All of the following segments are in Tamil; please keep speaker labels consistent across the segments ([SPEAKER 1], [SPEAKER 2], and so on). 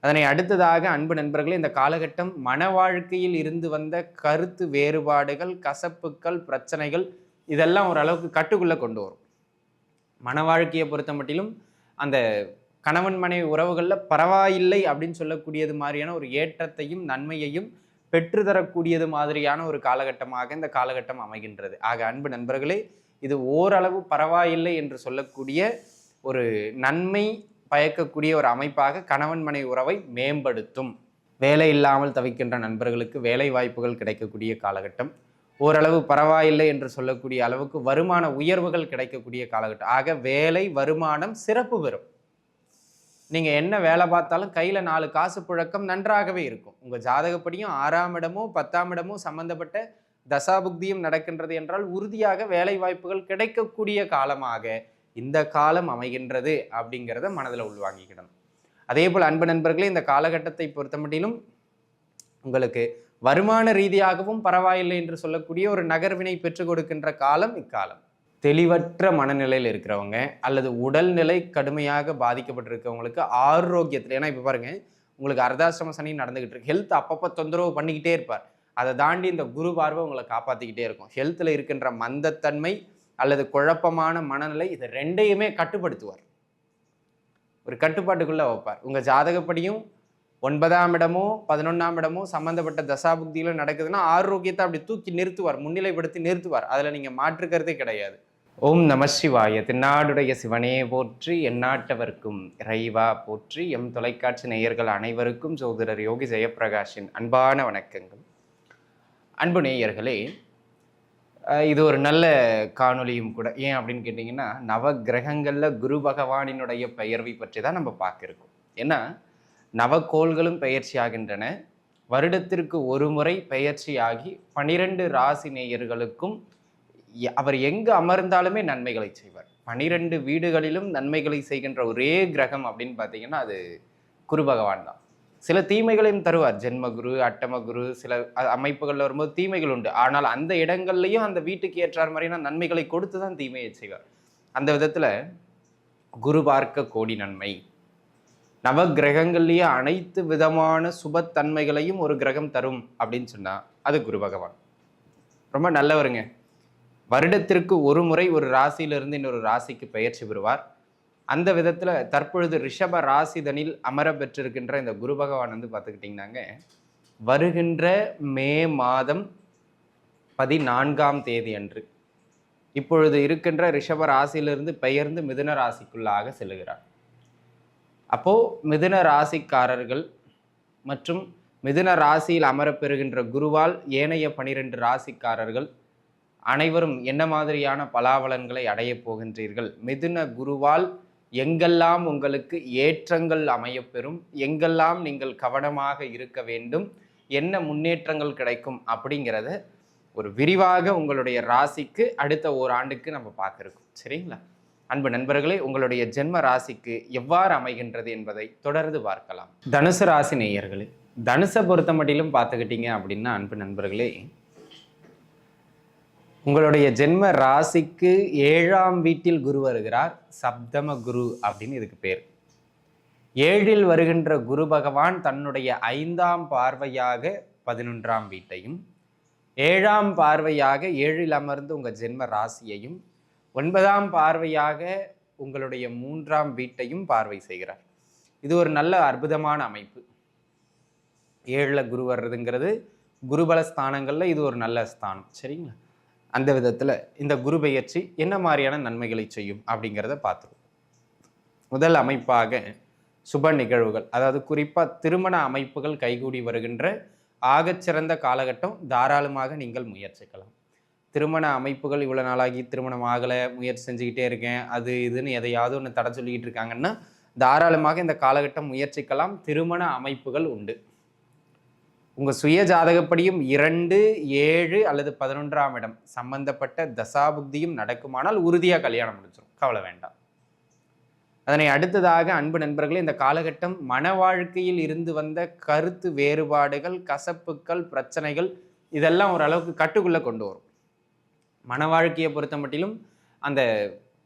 [SPEAKER 1] அதனை அடுத்ததாக அன்பு நண்பர்களே, இந்த காலகட்டம் மன வாழ்க்கையில் இருந்து வந்த கருத்து வேறுபாடுகள், கசப்புக்கள், பிரச்சனைகள் இதெல்லாம் ஓரளவுக்கு கட்டுக்குள்ள கொண்டு வரும். மன வாழ்க்கையை பொறுத்த மட்டிலும் அந்த கணவன் மனைவி உறவுகள்ல பரவாயில்லை அப்படின்னு சொல்லக்கூடியது மாதிரியான ஒரு ஏற்றத்தையும் நன்மையையும் பெற்றுத்தரக்கூடியது மாதிரியான ஒரு காலகட்டமாக இந்த காலகட்டம் அமைகின்றது. ஆக அன்பு நண்பர்களே, இது ஓரளவு பரவாயில்லை என்று சொல்லக்கூடிய ஒரு நன்மை பயக்கக்கூடிய ஒரு அமைப்பாக கணவன் மனைவி உறவை மேம்படுத்தும். வேலை இல்லாமல் தவிக்கின்ற நண்பர்களுக்கு வேலை வாய்ப்புகள் கிடைக்கக்கூடிய காலகட்டம். ஓரளவு பரவாயில்லை என்று சொல்லக்கூடிய அளவுக்கு வருமான உயர்வுகள் கிடைக்கக்கூடிய காலகட்டம். ஆக வேலை வருமானம் சிறப்பு பெறும். நீங்க என்ன வேலை பார்த்தாலும் கையில 4 காசு புழக்கம் நன்றாகவே இருக்கும். உங்க ஜாதகப்படியும் 6ஆம் இடமோ 10ஆம் இடமோ சம்பந்தப்பட்ட தசாபுக்தியும் நடக்கின்றது என்றால் உறுதியாக வேலை வாய்ப்புகள் கிடைக்கக்கூடிய காலமாக இந்த காலம் அமைகின்றது அப்படிங்கிறத மனதில் உள்வாங்கிக்கிடணும். அதே போல் அன்பு நண்பர்களே, இந்த காலகட்டத்தை பொறுத்த மட்டிலும் உங்களுக்கு வருமான ரீதியாகவும் பரவாயில்லை என்று சொல்லக்கூடிய ஒரு நகர்வினை பெற்றுக் கொடுக்கின்ற காலம் இக்காலம். தெளிவற்ற மனநிலையில் இருக்கிறவங்க அல்லது உடல்நிலை கடுமையாக பாதிக்கப்பட்டிருக்கவங்களுக்கு ஆரோக்கியத்தில், ஏன்னா இப்போ பாருங்க, உங்களுக்கு அர்த்தாசிரம சனி நடந்துகிட்டு இருக்கு. ஹெல்த் அப்பப்போ தொந்தரவு பண்ணிக்கிட்டே இருப்பார். அதை தாண்டி இந்த குரு பார்வை உங்களை காப்பாற்றிக்கிட்டே இருக்கும். ஹெல்த்தில் இருக்கின்ற மந்தத்தன்மை அல்லது குழப்பமான மனநிலை இது ரெண்டையுமே கட்டுப்படுத்துவார். ஒரு கட்டுப்பாட்டுக்குள்ள வைப்பார். உங்க ஜாதகப்படியும் 9ஆம் இடமோ 11ஆம் இடமோ சம்பந்தப்பட்ட தசாபுக்தியில நடக்குதுன்னா ஆரோக்கியத்தை அப்படி தூக்கி நிறுத்துவார், முன்னிலைப்படுத்தி நிறுத்துவார். அதுல நீங்க மாற்றுக்கிறதே கிடையாது. ஓம் நம சிவாய. தென்னாடுடைய சிவனே போற்றி, எந்நாட்டவர்க்கும் இறைவா போற்றி. எம் தொலைக்காட்சி நேயர்கள் அனைவருக்கும் ஜோதிடர் யோகி ஜெயப்பிரகாஷின் அன்பான வணக்கங்கள். அன்பு நேயர்களே, இது ஒரு நல்ல காணொலியும் கூட. ஏன் அப்படின்னு கேட்டிங்கன்னா, நவ கிரகங்களில் குரு பகவானினுடைய பெயர்வை பற்றி தான் நம்ம பார்க்க இருக்கோம். ஏன்னா நவக்கோள்களும் பெயர்ச்சி ஆகின்றன. வருடத்திற்கு ஒரு முறை பெயர்ச்சியாகி 12 ராசி நேயர்களுக்கும் அவர் எங்கு அமர்ந்தாலுமே நன்மைகளை செய்வார். 12 வீடுகளிலும் நன்மைகளை செய்கின்ற ஒரே கிரகம் அப்படின்னு பார்த்தீங்கன்னா அது குரு பகவான் தான். சில தீமைகளையும் தருவார். ஜென்மகுரு, அட்டமகுரு, சில அமைப்புகளில் வரும்போது தீமைகள் உண்டு. ஆனால் அந்த இடங்கள்லையும் அந்த வீட்டுக்கு ஏற்றார் மாதிரியான நன்மைகளை கொடுத்து தான் தீமையை செய்வார். அந்த விதத்தில் குரு பார்க்க கோடி நன்மை. நவ கிரகங்கள்லேயே அனைத்து விதமான சுபத்தன்மைகளையும் ஒரு கிரகம் தரும் அப்படின்னு சொன்னால் அது குரு பகவான். ரொம்ப நல்லவருங்க. வருடத்திற்கு ஒரு முறை ஒரு ராசியிலிருந்து இன்னொரு ராசிக்கு பெயர்ச்சி பெறுவார். அந்த விதத்தில் தற்பொழுது ரிஷப ராசிதனில் அமர பெற்றிருக்கின்ற இந்த குரு பகவான் வந்து பார்த்துக்கிட்டிங்கன்னாங்க, வருகின்ற மே மாதம் 14ஆம் தேதி அன்று இப்பொழுது இருக்கின்ற ரிஷப ராசியிலிருந்து பெயர்ந்து மிதுன ராசிக்குள்ளாக செல்லுகிறார். அப்போது மிதுன ராசிக்காரர்கள் மற்றும் மிதுன ராசியில் அமரப்பெறுகின்ற குருவால் ஏனைய 12 ராசிக்காரர்கள் அனைவரும் என்ன மாதிரியான பலாபலன்களை அடைய போகின்றீர்கள்? மிதுன குருவால் எங்கெல்லாம் உங்களுக்கு ஏற்றங்கள் அமையப்பெறும், எங்கெல்லாம் நீங்கள் கவனமாக இருக்க வேண்டும், என்ன முன்னேற்றங்கள் கிடைக்கும் அப்படிங்கிறத ஒரு விரிவாக உங்களுடைய ராசிக்கு அடுத்த ஓராண்டுக்கு நம்ம பார்த்துருக்கோம். சரிங்களா? அன்பு நண்பர்களே, உங்களுடைய ஜென்ம ராசிக்கு எவ்வாறு அமைகின்றது என்பதை தொடர்ந்து பார்க்கலாம். தனுசு ராசி நேயர்களே, தனுசை பொறுத்த மட்டிலும் பார்த்துக்கிட்டீங்க அப்படின்னா அன்பு நண்பர்களே, உங்களுடைய ஜென்ம ராசிக்கு 7ஆம் வீட்டில் குரு வருகிறார். சப்தம குரு அப்படின்னு இதுக்கு பேர். 7இல் வருகின்ற குரு பகவான் தன்னுடைய 5ஆம் பார்வையாக 11ஆம் வீட்டையும், 7ஆம் பார்வையாக 7இல் அமர்ந்து உங்கள் ஜென்ம ராசியையும், 9ஆம் பார்வையாக உங்களுடைய 3ஆம் வீட்டையும் பார்வை செய்கிறார். இது ஒரு நல்ல அற்புதமான அமைப்பு. 7ல் குரு வர்றதுங்கிறது குருபல ஸ்தானங்களில் இது ஒரு நல்ல ஸ்தானம். சரிங்களா? அந்த விதத்தில் இந்த குரு பெயர்ச்சி என்ன மாதிரியான நன்மைகளை செய்யும் அப்படிங்கிறத பார்த்துருவோம். முதல் அமைப்பாக சுப நிகழ்வுகள், அதாவது குறிப்பாக திருமண அமைப்புகள் கைகூடி வருகின்ற ஆகச்சிறந்த காலகட்டம். தாராளமாக நீங்கள் முயற்சிக்கலாம். திருமண அமைப்புகள் இவ்வளோ நாளாகி திருமணம் ஆகலை, முயற்சி செஞ்சுக்கிட்டே இருக்கேன், அது இதுன்னு எதையாவது ஒன்று தடை சொல்லிக்கிட்டு இருக்காங்கன்னா தாராளமாக இந்த காலகட்டம் முயற்சிக்கலாம். திருமண அமைப்புகள் உண்டு. உங்கள் சுய ஜாதகப்படியும் 2, 7 அல்லது 11ஆம் இடம் சம்பந்தப்பட்ட தசாபுக்தியும் நடக்குமானால் உறுதியாக கல்யாணம் முடிச்சிடும். கவலை வேண்டாம். அதனை அடுத்ததாக அன்பு நண்பர்களே, இந்த காலகட்டம் மன வாழ்க்கையில் இருந்து வந்த கருத்து வேறுபாடுகள், கசப்புக்கள், பிரச்சனைகள் இதெல்லாம் ஓரளவுக்கு கட்டுக்குள்ளே கொண்டு வரும். மன வாழ்க்கையை பொறுத்த மட்டிலும் அந்த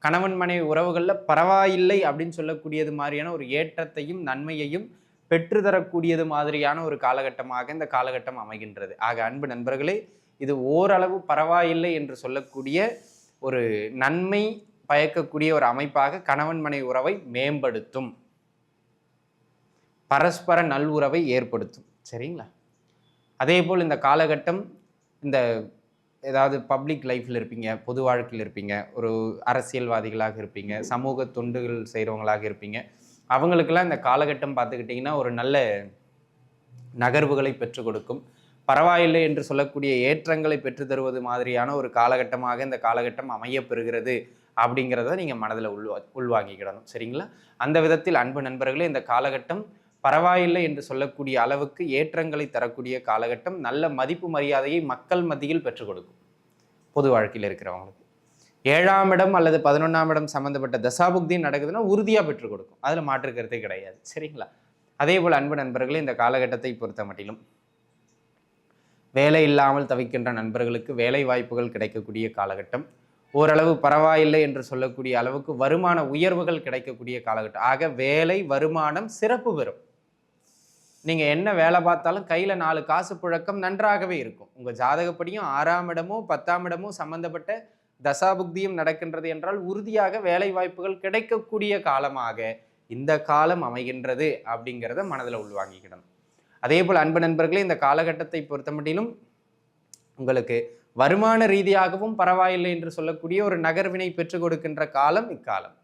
[SPEAKER 1] கணவன் மனைவி உறவுகளில் பரவாயில்லை அப்படின்னு சொல்லக்கூடியது மாதிரியான ஒரு ஏற்றத்தையும் நன்மையையும் பெற்றுத்தரக்கூடியது மாதிரியான ஒரு காலகட்டமாக இந்த காலகட்டம் அமைகின்றது. ஆக அன்பு நண்பர்களே, இது ஓரளவு பரவாயில்லை என்று சொல்லக்கூடிய ஒரு நன்மை பயக்கக்கூடிய ஒரு அமைப்பாக கணவன் மனைவி உறவை மேம்படுத்தும், பரஸ்பர நல்வுறவை ஏற்படுத்தும். சரிங்களா? அதே போல் இந்த காலகட்டம் இந்த ஏதாவது பப்ளிக் லைஃப்பில் இருப்பீங்க, பொது வாழ்க்கையில் இருப்பீங்க, ஒரு அரசியல்வாதிகளாக இருப்பீங்க, சமூக தொண்டுகள் செய்கிறவங்களாக இருப்பீங்க, அவங்களுக்கெல்லாம் இந்த காலகட்டம் பார்த்துக்கிட்டிங்கன்னா ஒரு நல்ல நகர்வுகளை பெற்றுக் கொடுக்கும், பரவாயில்லை என்று சொல்லக்கூடிய ஏற்றங்களை பெற்று தருவது மாதிரியான ஒரு காலகட்டமாக இந்த காலகட்டம் அமையப்பெறுகிறது அப்படிங்கிறத நீங்கள் மனதில் உள்வாங்கிக்கிடணும். சரிங்களா? அந்த விதத்தில் அன்பு நண்பர்களே, இந்த காலகட்டம் பரவாயில்லை என்று சொல்லக்கூடிய அளவுக்கு ஏற்றங்களை தரக்கூடிய காலகட்டம், நல்ல மதிப்பு மரியாதையை மக்கள் மத்தியில் பெற்றுக் கொடுக்கும். பொது வாழ்க்கையில் இருக்கிறவங்களுக்கு 7ஆம் இடம் அல்லது 11ஆம் இடம் சம்பந்தப்பட்ட தசாபுக்தி நடக்குதுன்னா உறுதியாக பெற்றுக் கொடுக்கும். அதில் மாற்று கருத்தே கிடையாது. சரிங்களா? அதே போல் அன்பு நண்பர்களே, இந்த காலகட்டத்தை பொறுத்த மட்டிலும் வேலை இல்லாமல் தவிக்கின்ற நண்பர்களுக்கு வேலை வாய்ப்புகள் கிடைக்கக்கூடிய காலகட்டம், ஓரளவு பரவாயில்லை என்று சொல்லக்கூடிய அளவுக்கு வருமான உயர்வுகள் கிடைக்கக்கூடிய காலகட்டம். ஆக வேலை வருமானம் சிறப்பு பெறும். நீங்கள் என்ன வேலை பார்த்தாலும் கையில் 4 காசு புழக்கம் நன்றாகவே இருக்கும். உங்கள் ஜாதகப்படியும் 6ஆம் இடமோ 10ஆம் இடமோ சம்பந்தப்பட்ட தசாபுக்தியும் நடக்கின்றது என்றால் உறுதியாக வேலை வாய்ப்புகள் கிடைக்கக்கூடிய காலமாக இந்த காலம் அமைகின்றது அப்படிங்கிறத மனதில் உள்வாங்கிக்கிடணும். அதே போல் அன்பு நண்பர்களே, இந்த காலகட்டத்தை பொறுத்த மட்டிலும் உங்களுக்கு வருமான ரீதியாகவும் பரவாயில்லை என்று சொல்லக்கூடிய ஒரு நகர்வினை பெற்றுக் கொடுக்கின்ற காலம் இக்காலம்.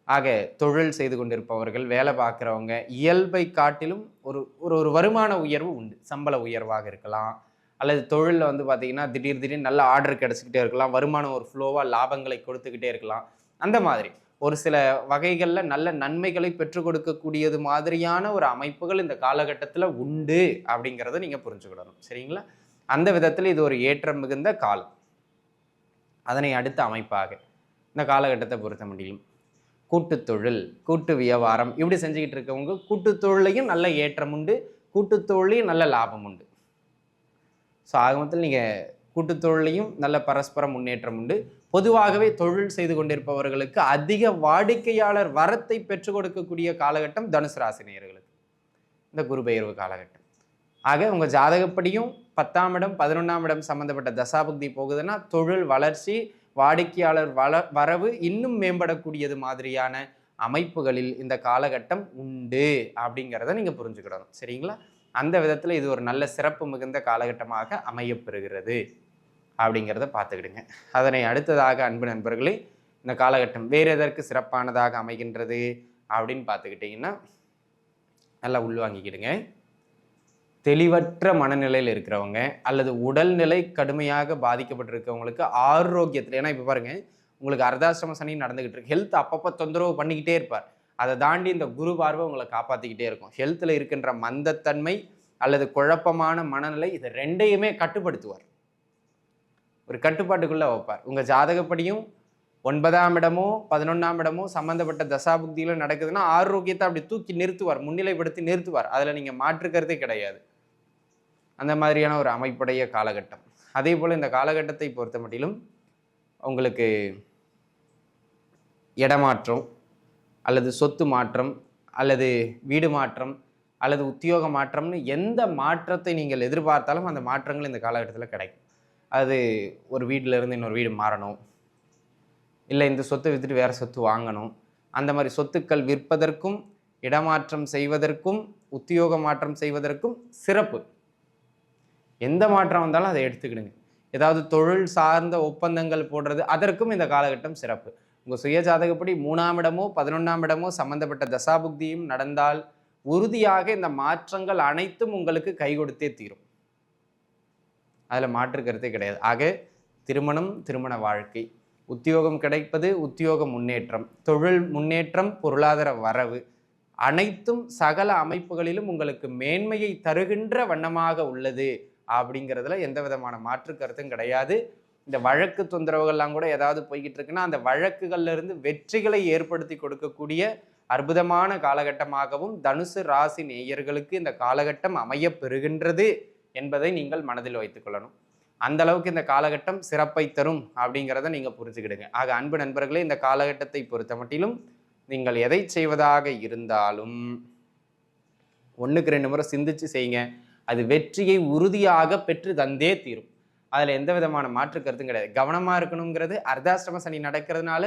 [SPEAKER 1] ஆக தொழில் செய்து கொண்டிருப்பவர்கள், வேலை பார்க்குறவங்க, இயல்பை காட்டிலும் ஒரு ஒரு வருமான உயர்வு உண்டு. சம்பள உயர்வாக இருக்கலாம், அல்லது தொழிலில் வந்து பார்த்தீங்கன்னா திடீர்னு நல்ல ஆர்டர் கிடச்சிக்கிட்டே இருக்கலாம், வருமானம் ஒரு ஃப்ளோவாக லாபங்களை கொடுத்துக்கிட்டே இருக்கலாம். அந்த மாதிரி ஒரு சில வகைகளில் நல்ல நன்மைகளை பெற்றுக் கொடுக்கக்கூடியது மாதிரியான ஒரு அமைப்புகள் இந்த காலகட்டத்தில் உண்டு அப்படிங்கிறத நீங்கள் புரிஞ்சுக்கிடணும். சரிங்களா? அந்த விதத்தில் இது ஒரு ஏற்றம் மிகுந்த காலம். அதனை அடுத்த அமைப்பாக இந்த காலகட்டத்தை பொறுத்த முடியும் கூட்டுத் தொழில், கூட்டு வியாபாரம் இப்படி செஞ்சுக்கிட்டு இருக்கவங்க கூட்டுத் தொழிலையும் நல்ல ஏற்றம் உண்டு, கூட்டுத் தொழிலையும் நல்ல லாபம் உண்டு. ஸோ ஆகமத்தில் நீங்கள் கூட்டுத் தொழிலையும் நல்ல பரஸ்பர முன்னேற்றம் உண்டு. பொதுவாகவே தொழில் செய்து கொண்டிருப்பவர்களுக்கு அதிக வாடிக்கையாளர் வரத்தை பெற்றுக் கொடுக்கக்கூடிய காலகட்டம் தனுசு ராசி நேயர்களுக்கு இந்த குரு பெயர்வு காலகட்டம். ஆக உங்கள் ஜாதகப்படியும் 10ஆம் இடம் 11ஆம் இடம் சம்பந்தப்பட்ட தசாபுக்தி போகுதுன்னா தொழில் வளர்ச்சி, வாடிக்கையாளர் வரவு இன்னும் மேம்படக்கூடியது மாதிரியான அமைப்புகளில் இந்த காலகட்டம் உண்டு அப்படிங்கிறத நீங்கள் புரிஞ்சுக்கிடணும். சரிங்களா? அந்த விதத்தில் இது ஒரு நல்ல சிறப்பு மிகுந்த காலகட்டமாக அமையப்பெறுகிறது அப்படிங்கிறத பார்த்துக்கிடுங்க. அதனை அடுத்ததாக அன்பு நண்பர்களே, இந்த காலகட்டம் வேறு எதற்கு சிறப்பானதாக அமைகின்றது அப்படின்னு பார்த்துக்கிட்டிங்கன்னா நல்லா உள்வாங்கிக்கிடுங்க. தெளிவற்ற மனநிலையில் இருக்கிறவங்க அல்லது உடல்நிலை கடுமையாக பாதிக்கப்பட்டிருக்கவங்களுக்கு ஆரோக்கியத்தில், ஏன்னா இப்போ பாருங்கள் உங்களுக்கு அர்த்தாஷ்டம சனி நடந்துக்கிட்டு இருக்கு, ஹெல்த் அப்பப்போ தொந்தரவு பண்ணிக்கிட்டே இருப்பார். அதை தாண்டி இந்த குரு பார்வை உங்களை காப்பாற்றிக்கிட்டே இருக்கும். ஹெல்த்தில் இருக்கின்ற மந்தத்தன்மை அல்லது குழப்பமான மனநிலை இது ரெண்டையுமே கட்டுப்படுத்துவார், ஒரு கட்டுப்பாட்டுக்குள்ளே வைப்பார். உங்கள் ஜாதகப்படியும் 9ஆம் இடமோ 11ஆம் இடமோ சம்மந்தப்பட்ட தசாபுக்தியில் நடக்குதுன்னா ஆரோக்கியத்தை அப்படி தூக்கி நிறுத்துவார், முன்னிலைப்படுத்தி நிறுத்துவார். அதில் நீங்கள் மாற்றுக்கிறதே கிடையாது. அந்த மாதிரியான ஒரு அமைப்புடைய காலகட்டம். அதே போல் இந்த காலகட்டத்தை பொறுத்த மட்டிலும் உங்களுக்கு இடமாற்றம் அல்லது சொத்து மாற்றம் அல்லது வீடு மாற்றம் அல்லது உத்தியோக மாற்றம்னு எந்த மாற்றத்தை நீங்கள் எதிர்பார்த்தாலும் அந்த மாற்றங்கள் இந்த காலகட்டத்தில் கிடைக்கும். அது ஒரு வீட்டிலேருந்து இன்னொரு வீடு மாறணும், இல்லை இந்த சொத்தை விற்றுட்டு வேறு சொத்து வாங்கணும், அந்த மாதிரி சொத்துக்கள் விற்பதற்கும் இடமாற்றம் செய்வதற்கும் உத்தியோக மாற்றம் செய்வதற்கும் சிறப்பு. எந்த மாற்றம் வந்தாலும் அதை எடுத்துக்கிடுங்க. ஏதாவது தொழில் சார்ந்த ஒப்பந்தங்கள் போடுறது அதற்கும் இந்த காலகட்டம் சிறப்பு. உங்கள் சுய ஜாதகப்படி 3ஆம் இடமோ 11ஆம் இடமோ சம்பந்தப்பட்ட தசாபுக்தியும் நடந்தால் உறுதியாக இந்த மாற்றங்கள் அனைத்தும் உங்களுக்கு கை கொடுத்தே தீரும். அதில் மாற்று கருத்தே கிடையாது. ஆக திருமணம், திருமண வாழ்க்கை, உத்தியோகம் கிடைப்பது, உத்தியோக முன்னேற்றம், தொழில் முன்னேற்றம், பொருளாதார வரவு அனைத்தும் சகல அமைப்புகளிலும் உங்களுக்கு மேன்மையை தருகின்ற வண்ணமாக உள்ளது அப்படிங்கிறதுல எந்த விதமான மாற்று கருத்தும் கிடையாது. இந்த வழக்கு தொந்தரவுகள்லாம் கூட ஏதாவது போய்கிட்டு இருக்குன்னா அந்த வழக்குகள்ல இருந்து வெற்றிகளை ஏற்படுத்தி கொடுக்கக்கூடிய அற்புதமான காலகட்டமாகவும் தனுசு ராசி நேயர்களுக்கு இந்த காலகட்டம் அமைய பெறுகின்றது என்பதை நீங்கள் மனதில் வைத்துக் கொள்ளணும். அந்த அளவுக்கு இந்த காலகட்டம் சிறப்பை தரும் அப்படிங்கிறத நீங்கள் புரிஞ்சுக்கிடுங்க. ஆக அன்பு நண்பர்களே, இந்த காலகட்டத்தை பொறுத்த மட்டிலும் நீங்கள் எதை செய்வதாக இருந்தாலும் 1க்கு 2 முறை சிந்திச்சு செய்யுங்க. அது வெற்றியை உறுதியாக பெற்று தந்தே தீரும். அதில் எந்த விதமான மாற்று கருத்தும் கிடையாது. கவனமாக இருக்கணுங்கிறது அர்த்தாஷ்டம சனி நடக்கிறதுனால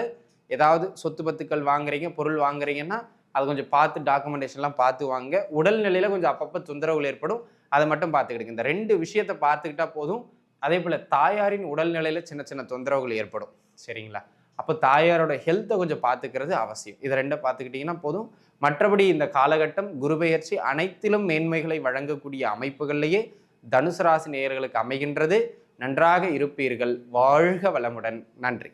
[SPEAKER 1] ஏதாவது சொத்து பத்துக்கள் வாங்குறீங்க, பொருள் வாங்குறீங்கன்னா அதை கொஞ்சம் பார்த்து டாக்குமெண்டேஷன்லாம் பார்த்து வாங்க. உடல்நிலையில் கொஞ்சம் அப்பப்போ தொந்தரவுகள் ஏற்படும், அதை மட்டும் பார்த்துக்கிடுங்க. இந்த 2 விஷயத்தை பார்த்துக்கிட்டா போதும். அதே போல் தாயாரின் உடல்நிலையில் சின்ன சின்ன தொந்தரவுகள் ஏற்படும். சரிங்களா? அப்போ தாயாரோட ஹெல்த்தை கொஞ்சம் பார்த்துக்கிறது அவசியம். இதை 2 பார்த்துக்கிட்டிங்கன்னா போதும். மற்றபடி இந்த காலகட்டம் குரு பெயர்ச்சி அனைத்திலும் மேன்மைகளை வழங்கக்கூடிய அமைப்புகளிலேயே தனுசு ராசி நேயர்களுக்கு அமைகின்றது. நன்றாக இருப்பீர்கள். வாழ்க வளமுடன். நன்றி.